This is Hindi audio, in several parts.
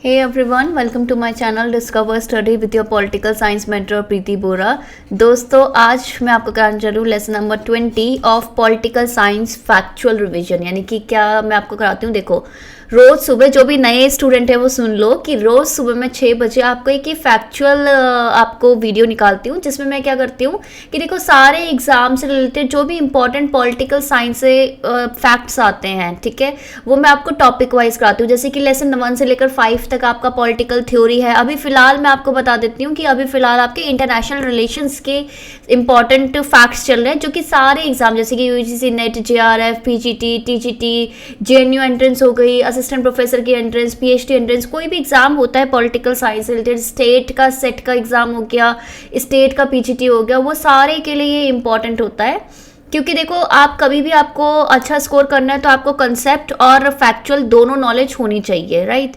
Hey everyone, welcome to my channel Discover Study with your Political Science mentor प्रीति बोरा। दोस्तों आज मैं आपको कराने जा रही हूँ lesson number 20 of political science factual revision. यानी कि क्या मैं आपको कराती हूँ, देखो रोज़ सुबह जो भी नए स्टूडेंट है वो सुन लो कि रोज़ सुबह मैं 6 बजे आपको एक फैक्चुअल आपको वीडियो निकालती हूँ, जिसमें मैं क्या करती हूँ कि देखो सारे एग्जाम से रिलेटेड जो भी इंपॉर्टेंट पॉलिटिकल साइंस से फैक्ट्स आते हैं, ठीक है, वो मैं आपको टॉपिक वाइज कराती हूँ। जैसे कि लेसन 1 से लेकर 5 तक आपका पॉलिटिकल थ्योरी है। अभी फिलहाल मैं आपको बता देती हूँ कि अभी फिलहाल आपके इंटरनेशनल रिलेशंस के इंपॉर्टेंट फैक्ट्स चल रहे हैं, जो कि सारे एग्जाम जैसे कि UGC net, JRF, PGT, TGT, JNU entrance हो गई, असिस्टेंट प्रोफेसर की एंट्रेंस, पीएचडी एंट्रेंस, कोई भी एग्जाम होता है पॉलिटिकल साइंस से रिलेटेड, स्टेट का सेट का एग्जाम हो गया, स्टेट का पीजीटी हो गया, वो सारे के लिए ये इंपॉर्टेंट होता है। क्योंकि देखो आप कभी भी आपको अच्छा स्कोर करना है तो आपको कंसेप्ट और फैक्चुअल दोनों नॉलेज होनी चाहिए, राइट।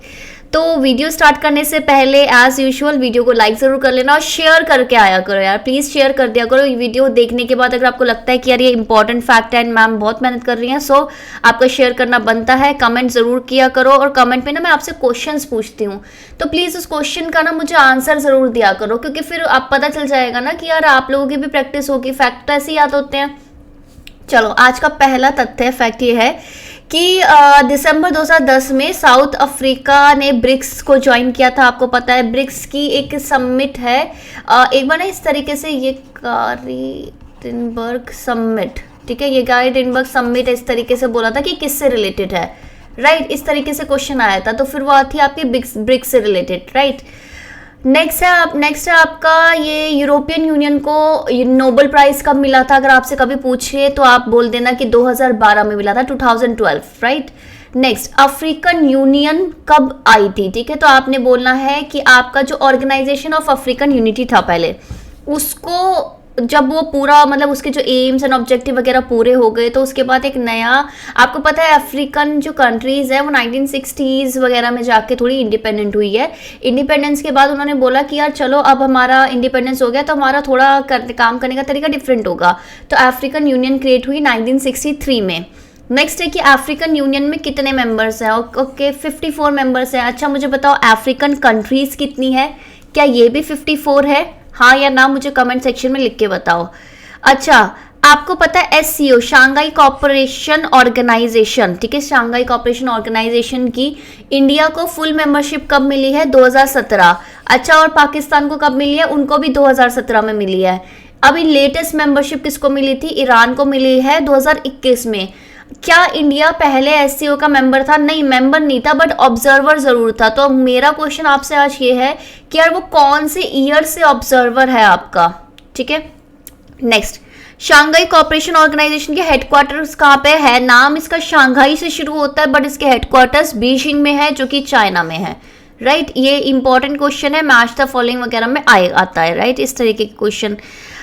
तो वीडियो स्टार्ट करने से पहले एज यूजुअल वीडियो को लाइक ज़रूर कर लेना और शेयर करके आया करो यार, प्लीज़ शेयर कर दिया करो। वीडियो देखने के बाद अगर आपको लगता है कि यार ये इंपॉर्टेंट फैक्ट है एंड मैम बहुत मेहनत कर रही हैं, सो आपका शेयर करना बनता है। कमेंट ज़रूर किया करो और कमेंट में ना मैं आपसे क्वेश्चंस पूछती हूँ, तो प्लीज़ उस क्वेश्चन का ना मुझे आंसर ज़रूर दिया करो, क्योंकि फिर आप पता चल जाएगा ना कि यार आप लोगों की भी प्रैक्टिस होगी। फैक्ट तो ऐसे याद होते हैं। चलो आज का पहला तथ्य फैक्ट ये है कि दिसंबर 2010 में साउथ अफ्रीका ने ब्रिक्स को ज्वाइन किया था। आपको पता है ब्रिक्स की एक समिट है। एक बार ना इस तरीके से ये गारिटेनबर्ग समिट, ठीक है, ये गारिटेनबर्ग समिट इस तरीके से बोला था कि किससे रिलेटेड है, राइट। इस तरीके से क्वेश्चन आया था, तो फिर वो थी आपकी ब्रिक्स से रिलेटेड, राइट। नेक्स्ट है आपका ये यूरोपियन यूनियन को नोबेल प्राइज कब मिला था। अगर आपसे कभी पूछे तो आप बोल देना कि 2012 में मिला था, 2012, राइट। नेक्स्ट, अफ्रीकन यूनियन कब आई थी, ठीक है, तो आपने बोलना है कि आपका जो ऑर्गेनाइजेशन ऑफ अफ्रीकन यूनिटी था पहले, उसको जब वो पूरा मतलब उसके जो एम्स एंड ऑब्जेक्टिव वगैरह पूरे हो गए, तो उसके बाद एक नया, आपको पता है अफ्रीकन जो कंट्रीज़ है वो 1960s वगैरह में जाके थोड़ी इंडिपेंडेंट हुई है। इंडिपेंडेंस के बाद उन्होंने बोला कि यार चलो अब हमारा इंडिपेंडेंस हो गया तो हमारा थोड़ा काम करने का तरीका डिफरेंट होगा, तो अफ्रीकन यूनियन क्रिएट हुई 1963 में। नेक्स्ट है कि अफ्रीकन यूनियन में कितने मेंबर्स हैं। ओके 54 मेंबर्स हैं। अच्छा मुझे बताओ अफ्रीकन कंट्रीज़ कितनी है, क्या ये भी 54 है, हाँ या ना, मुझे कमेंट सेक्शन में लिख के बताओ। अच्छा आपको पता है एससीओ, शांघाई कॉपरेशन ऑर्गेनाइजेशन, ठीक है, शांघाई कॉपरेशन ऑर्गेनाइजेशन की इंडिया को फुल मेंबरशिप कब मिली है, 2017। अच्छा और पाकिस्तान को कब मिली है, उनको भी 2017 में मिली है। अभी लेटेस्ट मेंबरशिप किसको मिली थी, ईरान को मिली है 2021 में। क्या इंडिया पहले एससीओ का मेंबर था, नहीं मेंबर नहीं था, बट ऑब्जर्वर जरूर था। तो मेरा क्वेश्चन आपसे आज ये है कि यार वो कौन से ईयर से ऑब्जर्वर है आपका, ठीक है। नेक्स्ट, शांघाई कॉपरेशन ऑर्गेनाइजेशन के हेडक्वार्टर्स कहाँ पे है। नाम इसका शांघाई से शुरू होता है, बट इसके हेडक्वार्टर्स बीजिंग में है, जो कि चाइना में है, राइट। ये इंपॉर्टेंट क्वेश्चन है, मैच द फॉलोइंग वगैरह में आता है, राइट, इस तरीके के क्वेश्चन।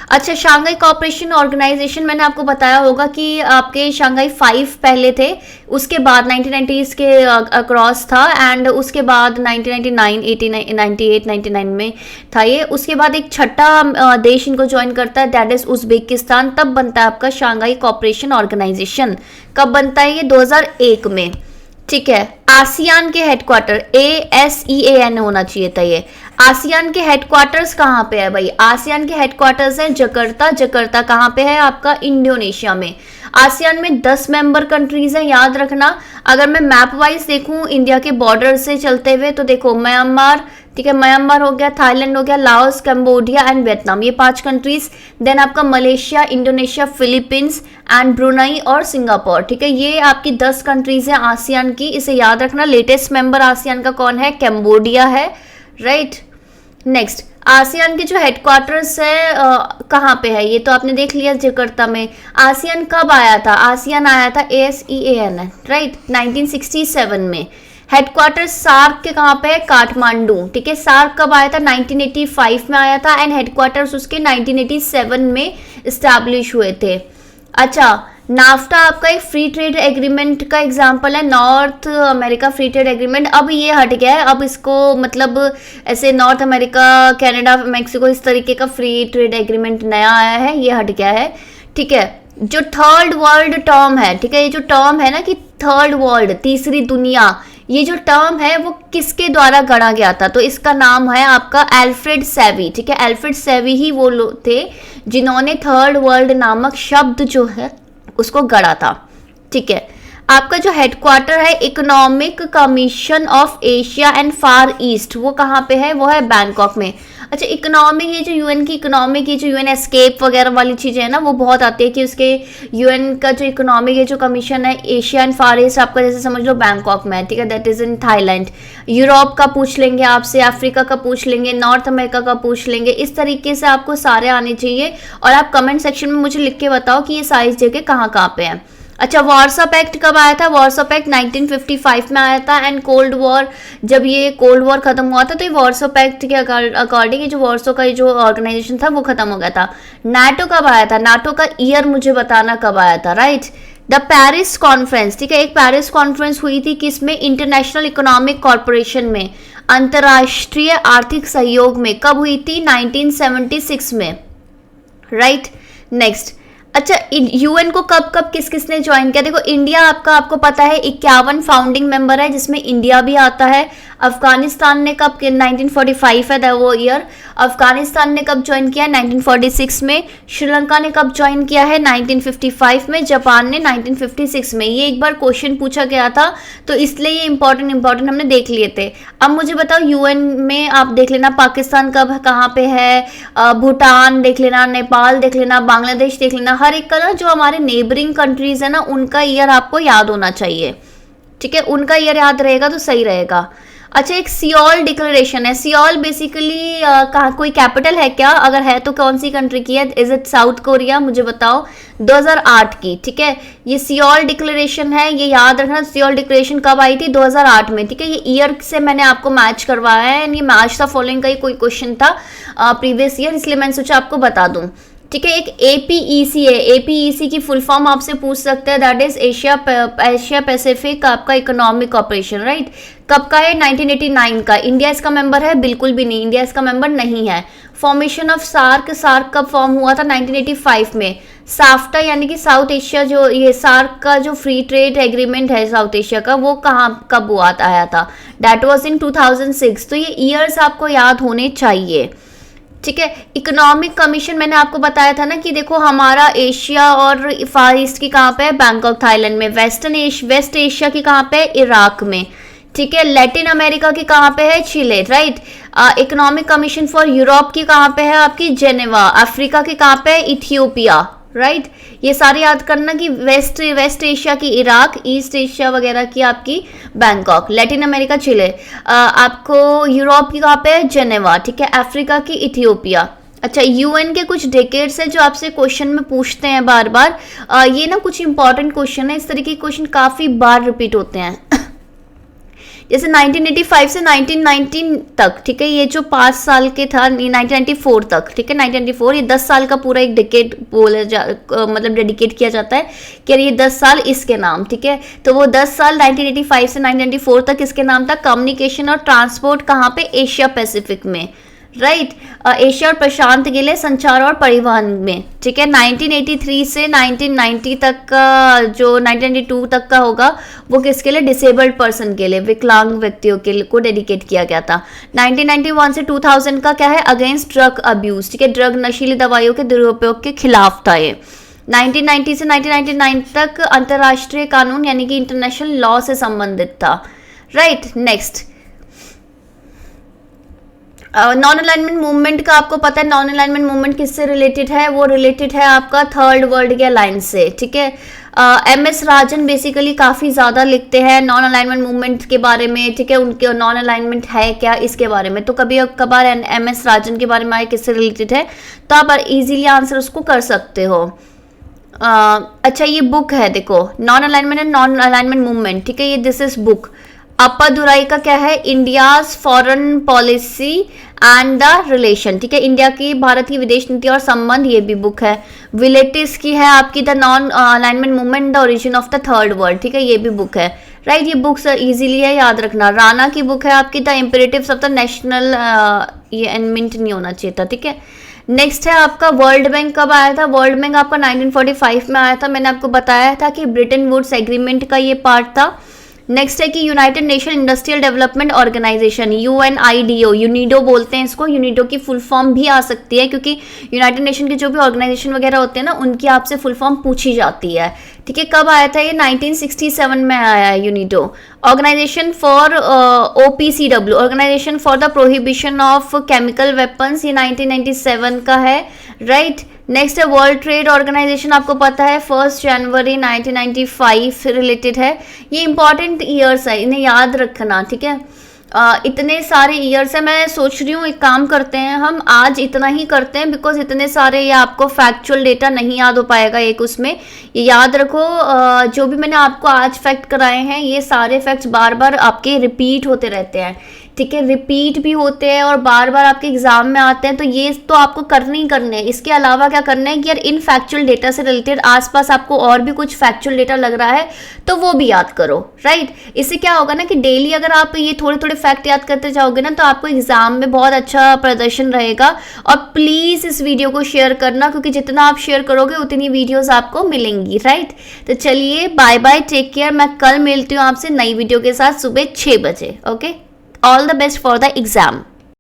अच्छा शांघाई कॉपरेशन ऑर्गेनाइजेशन मैंने आपको बताया होगा कि आपके शांघाई 5 पहले थे, उसके बाद 1990s के अक्रॉस था, एंड उसके बाद 1999, 89, 98, 99 में था ये। उसके बाद एक छठा देश इनको ज्वाइन करता है, दैट इज उज्बेकिस्तान, तब बनता है आपका शांघाई कॉपरेशन ऑर्गेनाइजेशन। कब बनता है ये, 2001 में, ठीक है। आसियान के हेडक्वार्टर, ASEAN होना चाहिए था ये। आसियान के हेडक्वार्टर्स कहाँ पे है भाई, आसियान के हेडक्वार्टर्स हैं जकार्ता। जकार्ता कहाँ पे है आपका, इंडोनेशिया में। आसियान में 10 मेंबर कंट्रीज हैं, याद रखना। अगर मैं मैप वाइज देखूं इंडिया के बॉर्डर से चलते हुए, तो देखो म्यांमार, ठीक है, म्यांमार हो गया, थाईलैंड हो गया, लाओस, कंबोडिया एंड वियतनाम, ये 5 कंट्रीज। देन आपका Malaysia, Indonesia, Philippines and Brunei और सिंगापुर, ठीक है, ये आपकी 10 कंट्रीज हैं आसियान की, इसे याद रखना। लेटेस्ट मेंबर आसियान का कौन है, कंबोडिया है, राइट। नेक्स्ट, आसियान के जो हेडक्वार्टर्स है कहाँ पे है, ये तो आपने देख लिया जकार्ता में। आसियान कब आया था, आसियान आया था ASEAN, राइट, 1967 में। हेडक्वार्टर्स सार्क के कहाँ पे है, काठमांडू, ठीक है। सार्क कब आया था, 1985 में आया था, एंड हेडक्वार्टर्स उसके 1987 में इस्टेब्लिश हुए थे। अच्छा नाफ्टा आपका एक फ्री ट्रेड एग्रीमेंट का एग्जांपल है, north America free trade agreement. अब ये हट गया है, अब इसको मतलब ऐसे नॉर्थ अमेरिका, कनाडा, मैक्सिको, इस तरीके का फ्री ट्रेड एग्रीमेंट नया आया है, ये हट गया है, ठीक है। जो थर्ड वर्ल्ड टर्म है, ठीक है, ये जो टर्म है ना कि थर्ड वर्ल्ड, तीसरी दुनिया, ये जो टर्म है वो किसके द्वारा गढ़ा गया था, तो इसका नाम है आपका एल्फ्रेड सेवी, ठीक है। एल्फ्रेड सेवी ही वो लोग थे जिन्होंने थर्ड वर्ल्ड नामक शब्द जो है उसको गढ़ा था, ठीक है। आपका जो हेडक्वार्टर है economic commission of Asia and far east, वो कहाँ पे है, वो है बैंकॉक में। अच्छा, इकोनॉमिक, ये जो यूएन की इकोनॉमिक, ये जो यूएन एस्केप वगैरह वाली चीज़ें हैं ना, वो बहुत आती है कि उसके यूएन का जो इकोनॉमिक, ये जो कमीशन है एशिया एंड फार ईस्ट, आपका जैसे समझ लो बैंकॉक में है, ठीक है, that is in Thailand. Europe का पूछ लेंगे आपसे, अफ्रीका का पूछ लेंगे, नॉर्थ अमेरिका का पूछ लेंगे, इस तरीके से आपको सारे आने चाहिए। और आप कमेंट सेक्शन में मुझे लिख के बताओ कि ये सारी जगह कहाँ कहाँ पे हैं। अच्छा, वार्सो पैक्ट कब आया था, वार्सो पैक्ट 1955 में आया था। एंड कोल्ड वॉर, जब ये कोल्ड वॉर खत्म हुआ था तो ये वार्सो पैक्ट के अकॉर्डिंग ये जो वार्सो का जो ऑर्गेनाइजेशन था वो खत्म हो गया था। नाटो कब आया था, नाटो का ईयर मुझे बताना कब आया था, राइट। द पेरिस कॉन्फ्रेंस, ठीक है, एक पेरिस कॉन्फ्रेंस हुई थी किसमें, इंटरनेशनल इकोनॉमिक कॉरपोरेशन में, अंतर्राष्ट्रीय आर्थिक सहयोग में, कब हुई थी, 1976 में, राइट। नेक्स्ट, अच्छा, यूएन को कब कब किस किसने ज्वाइन किया, देखो इंडिया आपको पता है 51 फाउंडिंग मेंबर है जिसमें इंडिया भी आता है। अफगानिस्तान ने कब, 1945 है वो ईयर, अफगानिस्तान ने कब ज्वाइन किया, 1946 में। श्रीलंका ने कब ज्वाइन किया है, 1955 में। जापान ने 1956 में। ये एक बार क्वेश्चन पूछा गया था तो इसलिए ये इंपॉर्टेंट हमने देख लिए थे। अब मुझे बताओ यूएन में आप देख लेना पाकिस्तान कब कहाँ पे है, भूटान देख लेना, नेपाल देख लेना, बांग्लादेश देख लेना, हर एक का ना जो हमारे नेबरिंग कंट्रीज है ना उनका ईयर आपको याद होना चाहिए, ठीक है, उनका ईयर याद रहेगा तो सही रहेगा। अच्छा, एक सियोल डिक्लेरेशन है, सियोल बेसिकली कहाँ, कोई कैपिटल है क्या, अगर है तो कौन सी कंट्री की है, इज इट साउथ कोरिया, मुझे बताओ, 2008 की, ठीक है। ये सियोल डिक्लेरेशन है, ये याद रखना, सियोल डिक्लेरेशन कब आई थी, 2008 में, ठीक है। ये ईयर से मैंने आपको मैच करवाया है, एंड ये मैच था फॉलोइंग का ही कोई क्वेश्चन था प्रीवियस ईयर, इसलिए मैंने सोचा आपको बता दूं, ठीक है। एक एपीईसी है, एपीईसी की फुल फॉर्म आपसे पूछ सकते हैं, दैट इज एशिया पैसिफिक आपका इकोनॉमिक ऑपरेशन, राइट। कब का है, 1989 का। इंडिया इसका मेंबर है, बिल्कुल भी नहीं, इंडिया इसका मेंबर नहीं है। फॉर्मेशन ऑफ सार्क, सार्क कब फॉर्म हुआ था, 1985 में। साफ्टा यानी कि साउथ एशिया, जो ये सार्क का जो फ्री ट्रेड एग्रीमेंट है साउथ एशिया का, वो कहाँ कब हुआ आया था, दैट वाज इन 2006। तो ये ईयर्स आपको याद होने चाहिए, ठीक है। इकोनॉमिक कमीशन मैंने आपको बताया था ना कि देखो हमारा एशिया और फार ईस्ट की कहाँ पे है, बैंकॉक थाईलैंड में। वेस्ट एशिया की कहाँ पे है, इराक में, ठीक है। लैटिन अमेरिका की कहाँ पे है, Chile, right. Economic commission for Europe की कहाँ पे है आपकी, जेनेवा। अफ्रीका की कहाँ पे है, इथियोपिया, राइट। ये सारे याद करना कि वेस्ट एशिया की इराक, ईस्ट एशिया वगैरह की आपकी बैंकॉक, लैटिन अमेरिका चिले, आपको यूरोप की कहाँ पे है, जेनेवा, ठीक है। अफ्रीका की इथियोपिया। अच्छा, यूएन के कुछ डेकेड्स है जो आपसे क्वेश्चन में पूछते हैं बार बार, ये ना कुछ इंपॉर्टेंट क्वेश्चन है, इस तरीके के क्वेश्चन काफी बार रिपीट होते हैं जैसे 1985 से 1919 तक, ठीक है, ये जो 5 साल के था, 1994 तक, ठीक है, 1994, ये 10 साल का पूरा एक डिकेड मतलब डेडिकेट किया जाता है कि ये 10 साल इसके नाम, ठीक है। तो वो 10 साल 1985 से 1994 तक इसके नाम था कम्युनिकेशन और ट्रांसपोर्ट, कहाँ पे, एशिया पैसिफिक में, राइट। एशिया और प्रशांत के लिए संचार और परिवहन में, ठीक है। 1983 से 1990 तक का, जो 1992 तक का होगा वो किसके लिए, डिसेबल्ड पर्सन के लिए, विकलांग व्यक्तियों के लिए को डेडिकेट किया गया था। 1991 से 2000 का क्या है, अगेंस्ट ड्रग अब्यूज, ठीक है, ड्रग नशीली दवाइयों के दुरुपयोग के खिलाफ था ये। 1990 से 1999 तक अंतर्राष्ट्रीय कानून यानी कि इंटरनेशनल लॉ से संबंधित था, right. Next, non alignment movement का आपको पता है, नॉन अलाइनमेंट मूवमेंट किससे रिलेटेड है, वो रिलेटेड है आपका थर्ड वर्ल्ड के अलायंस से, ठीक है। एमएस राजन बेसिकली काफ़ी ज़्यादा लिखते हैं नॉन अलाइनमेंट मूवमेंट के बारे में, ठीक है, उनके नॉन अलाइनमेंट है क्या इसके बारे में, तो कभी कभार एमएस राजन के बारे में आए किससे रिलेटेड है तो आप इजीली आंसर उसको कर सकते हो। अच्छा, ये बुक है देखो, non alignment and non alignment movement, ठीक है, ये दिस इज बुक। अप्पादुराई का क्या है, India's foreign policy and the relation, ठीक है, इंडिया की भारत की विदेश नीति और संबंध, ये भी बुक है। विलेटिस की है आपकी the non alignment movement the origin of the third world, ठीक है, ये भी बुक है, राइट। ये बुक्स इजीली है, याद रखना। राणा की बुक है आपकी the imperatives of the national, ये एनमिंट नहीं होना चाहिए था, ठीक है। नेक्स्ट है आपका वर्ल्ड बैंक कब आया था, वर्ल्ड बैंक आपका 1945 में आया था। मैंने आपको बताया था कि ब्रिटेन वुड्स एग्रीमेंट का ये पार्ट था, नेक्स्ट है कि United Nation Industrial Development Organization, UNIDO, UNIDO बोलते हैं इसको, यूनिडो की फुल फॉर्म भी आ सकती है क्योंकि यूनाइटेड नेशन के जो भी ऑर्गेनाइजेशन वगैरह होते हैं ना उनकी आपसे फुल फॉर्म पूछी जाती है, ठीक है। कब आया था ये? 1967 में आया है UNIDO. Organization for OPCW, organization for the prohibition of chemical weapons, ये 1997 का है, राइट। नेक्स्ट है वर्ल्ड ट्रेड ऑर्गेनाइजेशन, आपको पता है 1 जनवरी 1995 से रिलेटेड है। ये इंपॉर्टेंट ईयर्स है, इन्हें याद रखना, ठीक है। इतने सारे ईयर्स है, मैं सोच रही हूँ एक काम करते हैं, हम आज इतना ही करते हैं बिकॉज इतने सारे ये आपको फैक्चुअल डेटा नहीं याद हो पाएगा एक उसमें। ये याद रखो, जो भी मैंने आपको आज फैक्ट कराए हैं ये सारे फैक्ट्स बार बार आपके रिपीट होते रहते हैं, ठीक है, रिपीट भी होते हैं और बार बार आपके एग्जाम में आते हैं, तो ये तो आपको करने ही करने हैं। इसके अलावा क्या करना है कि यार इन फैक्चुअल डेटा से रिलेटेड आसपास आपको और भी कुछ फैक्चुअल डेटा लग रहा है तो वो भी याद करो, राइट। इससे क्या होगा ना कि डेली अगर आप ये थोड़े थोड़े फैक्ट याद करते जाओगे ना तो आपको एग्जाम में बहुत अच्छा प्रदर्शन रहेगा। और प्लीज इस वीडियो को शेयर करना क्योंकि जितना आप शेयर करोगे उतनी वीडियोज आपको मिलेंगी, राइट। तो चलिए बाय बाय, टेक केयर, मैं कल मिलती हूँ आपसे नई वीडियो के साथ सुबह 6 बजे, okay. All the best for the exam.